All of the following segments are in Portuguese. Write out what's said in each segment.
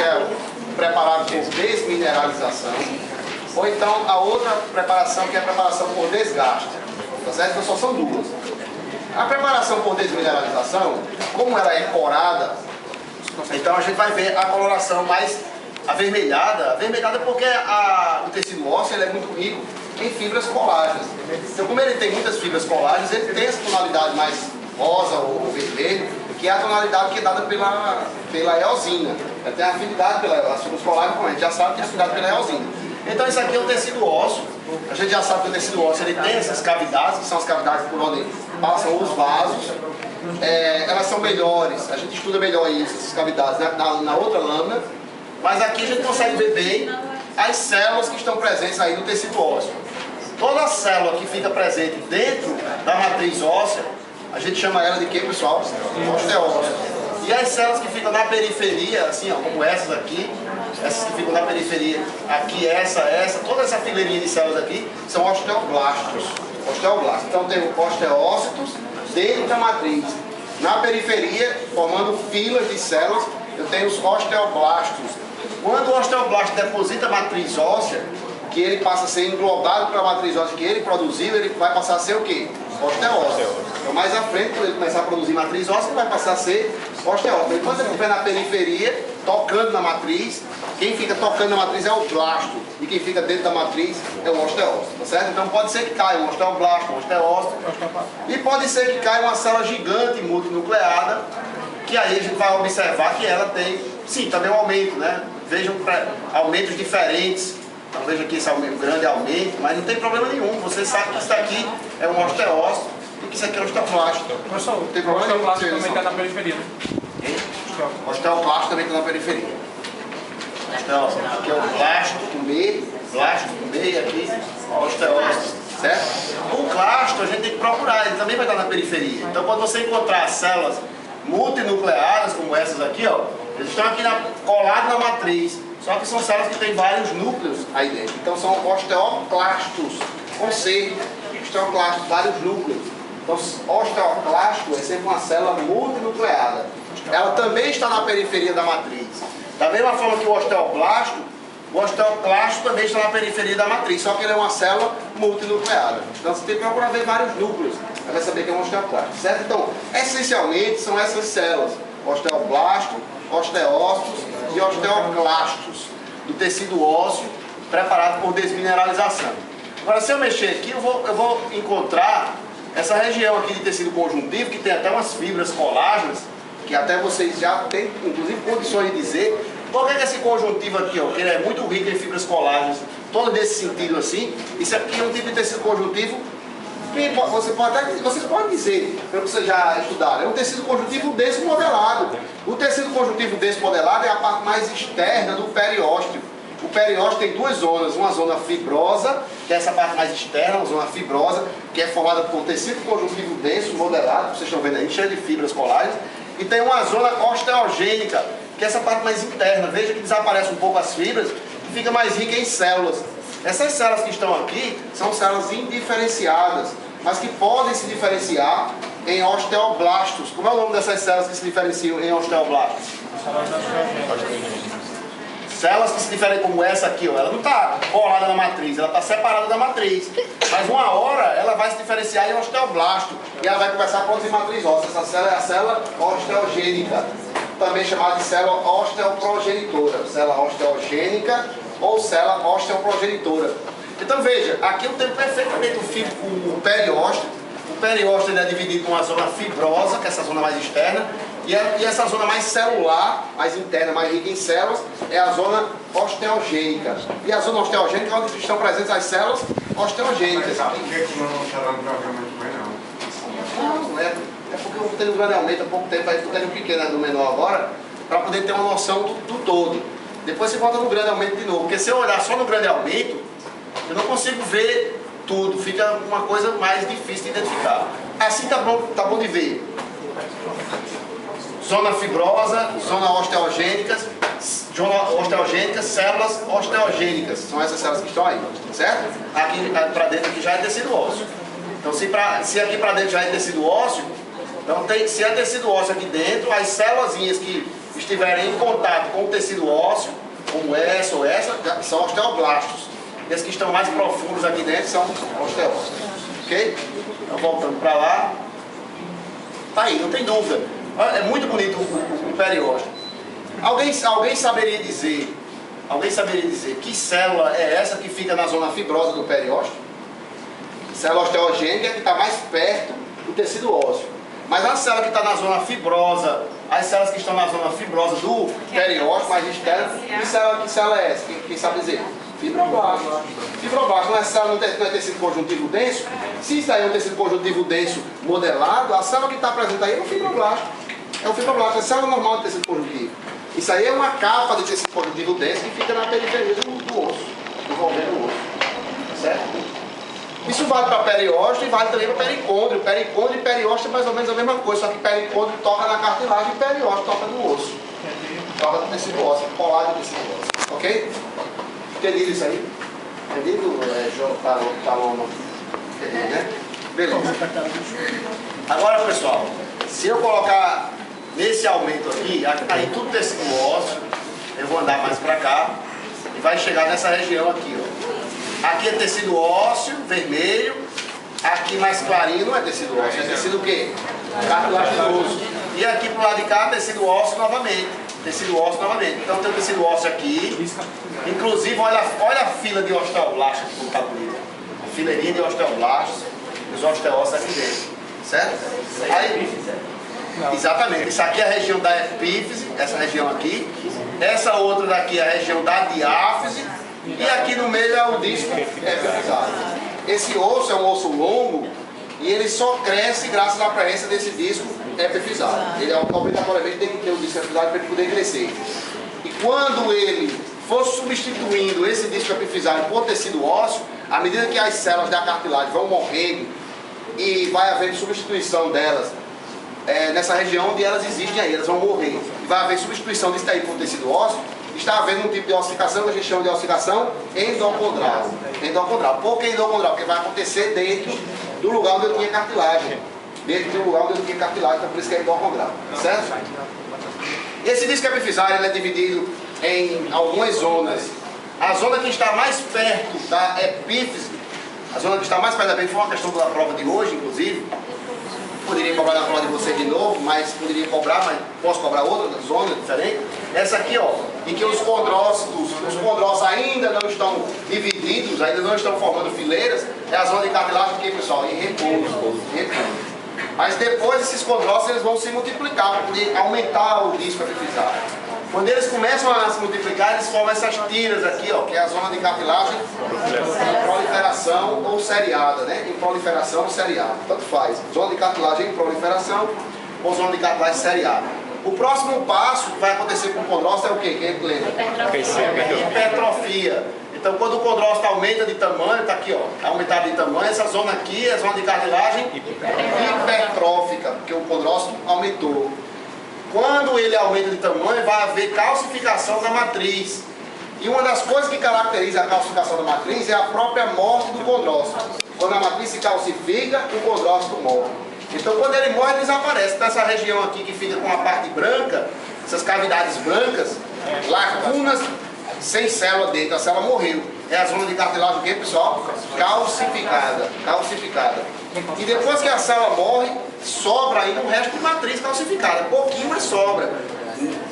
que é preparado por desmineralização, ou então a outra preparação, que é a preparação por desgaste. Tá certo? Então só são duas. A preparação por desmineralização, como ela é corada, então a gente vai ver a coloração mais avermelhada. Avermelhada porque o tecido ósseo ele é muito rico em fibras colágenas. Então, como ele tem muitas fibras colágenas, ele tem essa tonalidade mais rosa ou vermelho, que é a tonalidade que é dada pela eosina. Ela tem afinidade as fibras colágenas, como a gente já sabe, tem afinidade pela eosina. Então, isso aqui é o tecido ósseo. A gente já sabe que o tecido ósseo ele tem essas cavidades, que são as cavidades por onde passam os vasos. Elas são melhores, a gente estuda melhor isso, essas cavidades, na outra lâmina. Mas aqui a gente consegue ver bem as células que estão presentes aí no tecido ósseo. Toda célula que fica presente dentro da matriz óssea, a gente chama ela de quê, pessoal? Osteócitos. E as células que ficam na periferia, assim, ó, como essas aqui, essas que ficam na periferia, aqui, toda essa fileirinha de células aqui, são osteoblastos. Osteoblastos. Então tem osteócitos dentro da matriz. Na periferia, formando filas de células, eu tenho os osteoblastos. Quando o osteoblasto deposita a matriz óssea, que ele passa a ser englobado pela matriz óssea que ele produziu, ele vai passar a ser o quê? Osteócito. Então mais à frente, quando ele começar a produzir matriz óssea, ele vai passar a ser osteócito. Enquanto ele estiver na periferia, tocando na matriz, quem fica tocando na matriz é o blasto, e quem fica dentro da matriz é o osteócito, tá certo? Então pode ser que caia um osteoblasto, um osteócito, e pode ser que caia uma célula gigante multinucleada, que aí a gente vai observar que ela tem, sim, também um aumento, né? Vejam aumentos diferentes. Então veja aqui esse grande aumento, mas não tem problema nenhum. Você sabe que isso daqui é um osteócito e que isso aqui é um osteoplasto. Professor, não tem problema nenhum. O osteoplasto também está na periferia, né? O osteoplasto também está na periferia. Aqui é o blasto com B, e aqui o osteócito, certo? O clasto a gente tem que procurar, ele também vai estar na periferia. Então quando você encontrar células multinucleadas, como essas aqui, ó, eles estão aqui colados na matriz. Só que são células que têm vários núcleos aí dentro. Então são osteoclastos, com C. Osteoclastos, vários núcleos. Então osteoclasto é sempre uma célula multinucleada. Ela também está na periferia da matriz. Da mesma forma que o osteoclasto também está na periferia da matriz. Só que ele é uma célula multinucleada. Então você tem que procurar ver vários núcleos. Você vai saber que é um osteoclasto, certo? Então, essencialmente são essas células. Osteoblasto, osteócitos e osteoclastos do tecido ósseo preparado por desmineralização. Agora, se eu mexer aqui, eu vou encontrar essa região aqui de tecido conjuntivo, que tem até umas fibras colágenas, que até vocês já têm, inclusive, condições de dizer por que esse conjuntivo aqui, ó, que ele é muito rico em fibras colágenas, todo nesse sentido assim. Isso aqui é um tipo de tecido conjuntivo que vocês podem dizer, pelo que vocês já estudaram, é um tecido conjuntivo desmodelado. O tecido conjuntivo desmodelado é a parte mais externa do periósteo. O periósteo tem duas zonas, uma zona fibrosa, que é essa parte mais externa, uma zona fibrosa, que é formada por um tecido conjuntivo denso, modelado, vocês estão vendo aí, cheio de fibras colágenas, e tem uma zona osteogênica, que é essa parte mais interna. Veja que desaparece um pouco as fibras e fica mais rica em células. Essas células que estão aqui são células indiferenciadas, mas que podem se diferenciar em osteoblastos. Como é o nome dessas células que se diferenciam em osteoblastos? Células que se diferem como essa aqui, ó, ela não está colada na matriz, ela está separada da matriz. Mas uma hora ela vai se diferenciar em osteoblasto e ela vai começar a produzir matriz óssea. Essa célula é a célula osteogênica, também chamada de célula osteoprogenitora. Célula osteogênica ou célula osteoprogenitora. Então veja, aqui eu tenho perfeitamente o periósteo. O periósteo ele é dividido em uma zona fibrosa, que é essa zona mais externa, e essa zona mais celular, mais interna, mais rica em células, é a zona osteogênica. E a zona osteogênica é onde estão presentes as células osteogênicas. Por que não está dando propriamente bem, não? Não, é porque eu tenho um grande aumento há pouco tempo, aí estou tendo um pequeno do menor agora, para poder ter uma noção do todo. Depois você volta no grande aumento de novo, porque se eu olhar só no grande aumento, eu não consigo ver tudo, fica uma coisa mais difícil de identificar. Assim tá bom de ver. Zona fibrosa, zona osteogênica, células osteogênicas. São essas células que estão aí, certo? Aqui para dentro aqui já é tecido ósseo. Então se aqui para dentro já é tecido ósseo, então se é tecido ósseo aqui dentro, as células que estiverem em contato com o tecido ósseo, como essa ou essa, são osteoblastos. E as que estão mais profundos aqui dentro são osteócitos. Ok? Então, voltando para lá. Tá aí, não tem dúvida. É muito bonito o periósteo. Alguém saberia dizer que célula é essa que fica na zona fibrosa do periósteo? Célula osteogênica que está mais perto do tecido ósseo. Mas a célula que está na zona fibrosa, as células que estão na zona fibrosa do periósteo, mais externa, que célula é essa? Quem sabe dizer? Fibroblasto. Fibroblasto não é tecido conjuntivo denso? Se isso aí é um tecido conjuntivo denso modelado, a célula que está presente aí é o fibroblasto. É o fibroblasto, é a célula normal do tecido conjuntivo. Isso aí é uma capa de tecido conjuntivo denso que fica na periferia do osso, envolvendo o osso. Certo? Isso vale para periósteo e vale também para pericôndrio. Pericôndrio e periósteo é mais ou menos a mesma coisa, só que pericôndrio toca na cartilagem e periósteo toca no osso. Toca no tecido ósseo, colado no tecido ósseo. Ok? Entendido isso aí? Entendido, Taloma? Entendido, né? Beleza. Agora, pessoal, se eu colocar nesse aumento aqui, aí tudo tecido ósseo, eu vou andar mais para cá e vai chegar nessa região aqui, ó. Aqui é tecido ósseo, vermelho. Aqui mais clarinho não é tecido ósseo, é tecido o quê? Cartilaginoso. E aqui pro lado de cá, tecido ósseo novamente. Tecido ósseo novamente. Então tem o tecido ósseo aqui. Inclusive, olha a fila de osteoblastos que está bonita. A fileirinha de osteoblastos. Os osteócitos aqui dentro. Certo? Aí, exatamente. Isso aqui é a região da epífise, essa região aqui. Essa outra daqui é a região da diáfise. E aqui no meio é o disco epifisado. Esse osso é um osso longo e ele só cresce graças à presença desse disco epifisado. Ele obrigatoriamente tem que ter o disco epifisado para ele poder crescer. E quando ele for substituindo esse disco epifisado por tecido ósseo, à medida que as células da cartilagem vão morrendo e vai havendo substituição delas nessa região onde elas existem aí, elas vão morrer. E vai haver substituição disso aí por tecido ósseo. Está havendo um tipo de ossificação que a gente chama de ossificação endocondral. Endocondral. Por que endocondral? Porque vai acontecer dentro do lugar onde eu tinha cartilagem. Dentro do lugar onde eu tinha cartilagem, então por isso que é endocondral. Certo? Esse disco epifisário ele é dividido em algumas zonas. A zona que está mais perto da epífise, a zona que está mais perto da epífise, foi uma questão da prova de hoje, inclusive. Poderia cobrar na prova de você de novo, mas poderia cobrar, mas posso cobrar outra zona diferente. Essa aqui, ó, em que os condrócitos ainda não estão divididos, ainda não estão formando fileiras, é a zona de cartilagem aqui, pessoal, em repouso. Mas depois esses condrócitos eles vão se multiplicar para poder aumentar o disco epifisado. Quando eles começam a se multiplicar, eles formam essas tiras aqui, ó, que é a zona de cartilagem em proliferação ou seriada, né? Em proliferação ou seriada, tanto faz. Zona de cartilagem em proliferação ou zona de cartilagem seriada. O próximo passo que vai acontecer com o condrócito é o quê? Quem lembra? Hipertrofia. Então, quando o condrócito aumenta de tamanho, está aqui, ó, aumentado de tamanho, essa zona aqui é a zona de cartilagem hipertrófica, porque o condrócito aumentou. Quando ele aumenta de tamanho, vai haver calcificação da matriz. E uma das coisas que caracteriza a calcificação da matriz é a própria morte do condrócito. Quando a matriz se calcifica, o condrócito morre. Então, quando ele morre, ele desaparece. Então, essa região aqui que fica com a parte branca, essas cavidades brancas, lacunas sem célula dentro, a célula morreu. É a zona de cartilagem o quê, pessoal? Calcificada. Calcificada. E depois que a célula morre, sobra ainda um resto de matriz calcificada. Pouquinho, mas sobra.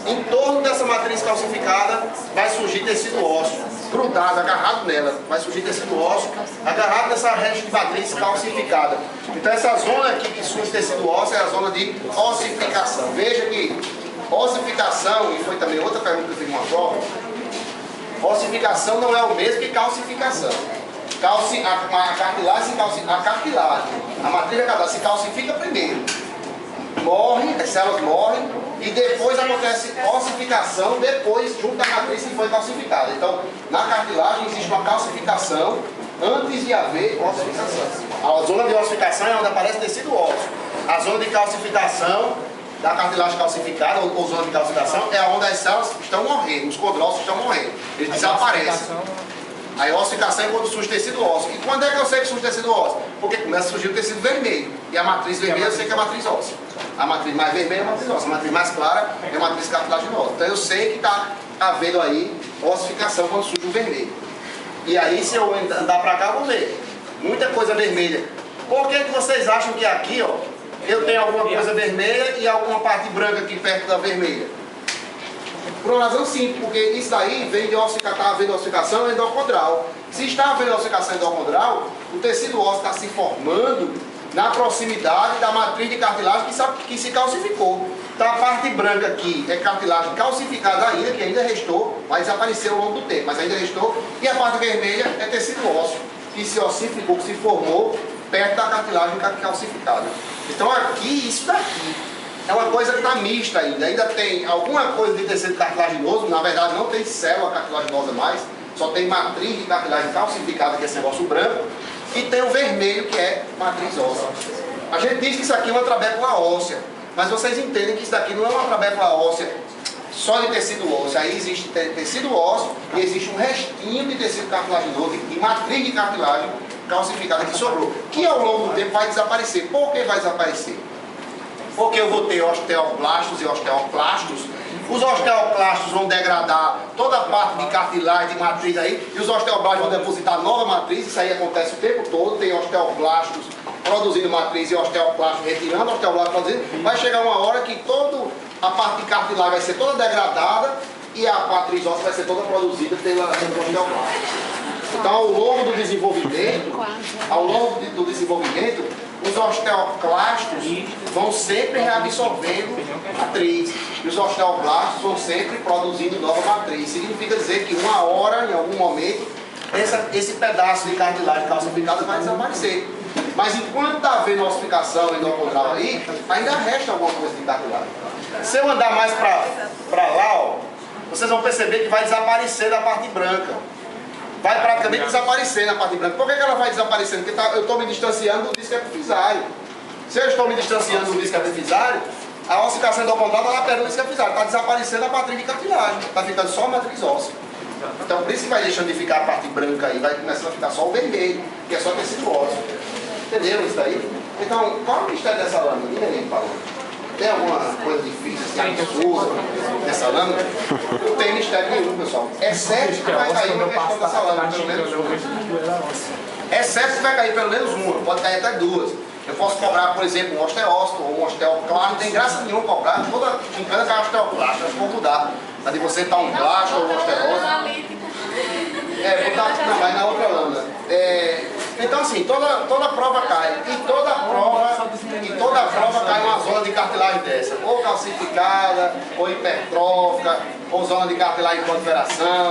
Em torno dessa matriz calcificada vai surgir tecido ósseo, grudado, agarrado nela. Vai surgir tecido ósseo, agarrado nessa rede de matriz calcificada. Então essa zona aqui que surge tecido ósseo é a zona de ossificação. Veja que ossificação, e foi também outra pergunta que eu fiz numa prova, ossificação não é o mesmo que calcificação. A cartilagem, a matriz da cartilagem se calcifica primeiro. Morre, as células morrem e depois acontece ossificação, depois junto da matriz que foi calcificada. Então, na cartilagem existe uma calcificação antes de haver ossificação. A zona de ossificação é onde aparece tecido ósseo. A zona de calcificação da cartilagem calcificada, ou zona de calcificação, é onde as células estão morrendo, os condrócitos estão morrendo. Eles desaparecem. Aí a ossificação é quando surge tecido ósseo. E quando é que eu sei que surge tecido ósseo? Porque começa a surgir o tecido vermelho. E a matriz vermelha eu sei que é a matriz óssea. A matriz mais vermelha é a matriz óssea, a matriz mais clara é a matriz cartilaginosa. Então eu sei que está havendo aí ossificação quando surge o vermelho. E aí se eu andar para cá, eu vou ver muita coisa vermelha. Por que vocês acham que aqui, ó, eu tenho alguma coisa vermelha e alguma parte branca aqui perto da vermelha? Por uma razão simples, porque isso daí vem de está havendo ossificação endocondral. Se está havendo ossificação endocondral, o tecido ósseo está se formando na proximidade da matriz de cartilagem que se calcificou. Então a parte branca aqui é cartilagem calcificada ainda, que ainda restou, vai desaparecer ao longo do tempo, mas ainda restou. E a parte vermelha é tecido ósseo, que se ossificou, que se formou perto da cartilagem calcificada. Então aqui, isso daqui é uma coisa que está mista ainda tem alguma coisa de tecido cartilaginoso, na verdade não tem célula cartilaginosa mais, só tem matriz de cartilagem calcificada, que é esse negócio branco, e tem o vermelho, que é matriz óssea. A gente diz que isso aqui é uma trabécula óssea, mas vocês entendem que isso daqui não é uma trabécula óssea só de tecido ósseo. Aí existe tecido ósseo e existe um restinho de tecido cartilaginoso e matriz de cartilagem calcificada que sobrou, que ao longo do tempo vai desaparecer. Por que vai desaparecer? Porque eu vou ter osteoblastos e osteoclastos. Os osteoclastos vão degradar toda a parte de cartilagem, de matriz aí, e os osteoblastos vão depositar nova matriz. Isso aí acontece o tempo todo. Tem osteoblastos produzindo matriz e osteoclastos retirando osteoblastos produzindo. Vai chegar uma hora que toda a parte de cartilagem vai ser toda degradada e a matriz óssea vai ser toda produzida pelos osteoblastos. Então, ao longo do desenvolvimento, os osteoclastos vão sempre reabsorvendo matriz. E os osteoblastos vão sempre produzindo nova matriz. Significa dizer que uma hora, em algum momento, esse pedaço de cartilagem calcificada vai desaparecer. Mas enquanto está havendo ossificação endocondral aí, ainda resta alguma coisa de cartilagem. Se eu andar mais para lá, ó, vocês vão perceber que vai desaparecer da parte branca. Vai praticamente desaparecer na parte branca. Por que ela vai desaparecendo? Porque eu estou me distanciando do disco epifisário. Se eu estou me distanciando do disco epifisário, a ossificação endocondral está lá perto do disco epifisário. Está desaparecendo a matriz de cartilagem. Está ficando só a matriz óssea. Então por isso que vai deixando de ficar a parte branca aí. Vai começando a ficar só o vermelho, que é só tecido ósseo. Entenderam isso daí? Então, qual é o mistério dessa lâmina? Ninguém falou. Tem alguma coisa difícil, assim, absurda nessa lâmina? Não tem mistério nenhum, pessoal. Exceto que vai cair uma questão dessa lâmina, pelo menos uma. Exceto que vai cair pelo menos uma, pode cair até duas. Eu posso cobrar, por exemplo, um osteócito ou um osteoclasto, não tem graça nenhuma cobrar. Toda gincana cai osteoclasto, nós vamos mudar. Mas de você estar um clasto ou um osteócito. Não, vai na outra lâmina. Então assim, toda prova cai. E toda prova cai numa zona de cartilagem dessa. Ou calcificada, ou hipertrófica, ou zona de cartilagem em proliferação.